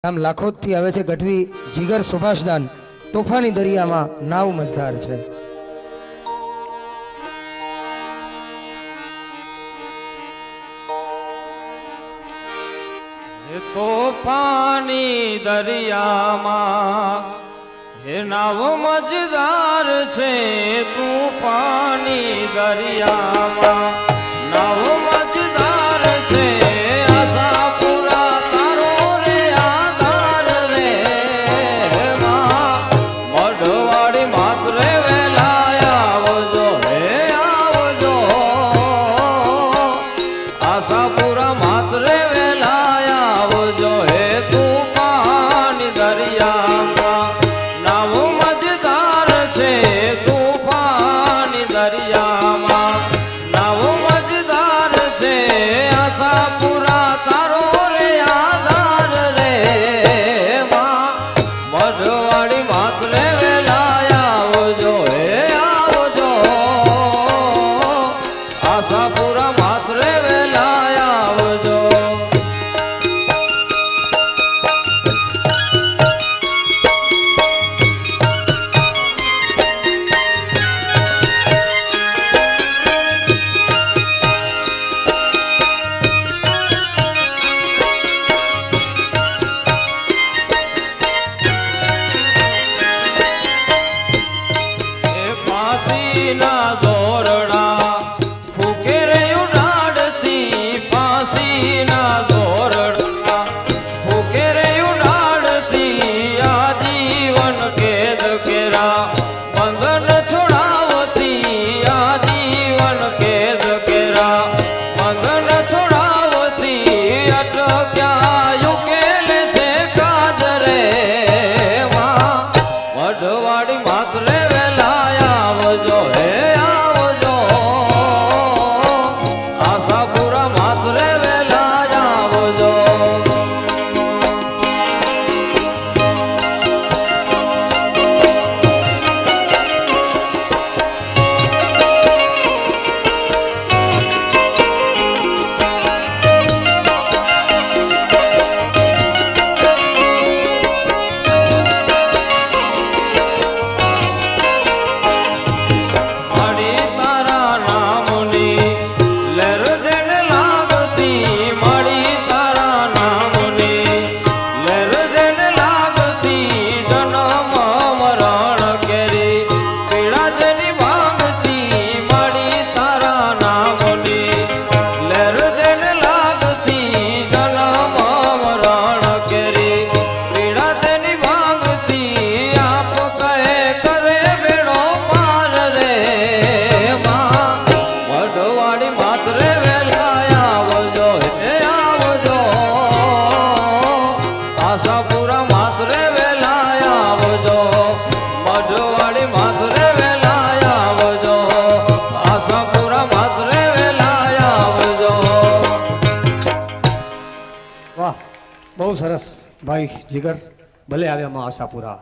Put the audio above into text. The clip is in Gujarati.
આમ લાખોદથી આવે છે ગઢવી જીગર સુભાષદાન તોફાની દરિયામાં નાવ મજદાર છે। તોફાની દરિયામાં હે નાવ મજદાર છે। તોફાની દરિયામાં નાવ મજદાર છે। આશાપુરા તારો રે આધાર રે મઢવાડી માત્રે વેલા આવજો હે આવજો। આશાપુરા માત્રે વેલા આવજો હે। તોફાની દરિયામાં નાવ મજદાર છે। તોફાની દરિયામાં નાવ મજદાર છે। આશાપુરા તારો રે આધાર રે મઢવાડી માત્રે વેલા આવજો હે આવજો। આશાપુરા માત્રે વેલા આવજો। ના દોરડા ફૂકે રે ઉડાડતી ફાંસી ના દોરડા ફૂકે રે ઉડાડતી આજીવન કેદ કેરા બંધન છોડાવતી આજીવન કેદ કેરા બંધન છોડાવતી અટક્યા યુકેલ છે કાજ રે મઢવાડી માત્રે વેલા આવજો હે આવજો। આશાપુરા માત્રે વેલા આવજો। આશાપુરા માત્રે વેલા આવજો મઢવાડી માત્રે વેલા આવજો। આશાપુરા માત્રે વેલા આવજો। વાહ, બહુ સરસ ભાઈ જીગર, ભલે આવ્યામાં આશાપુરા।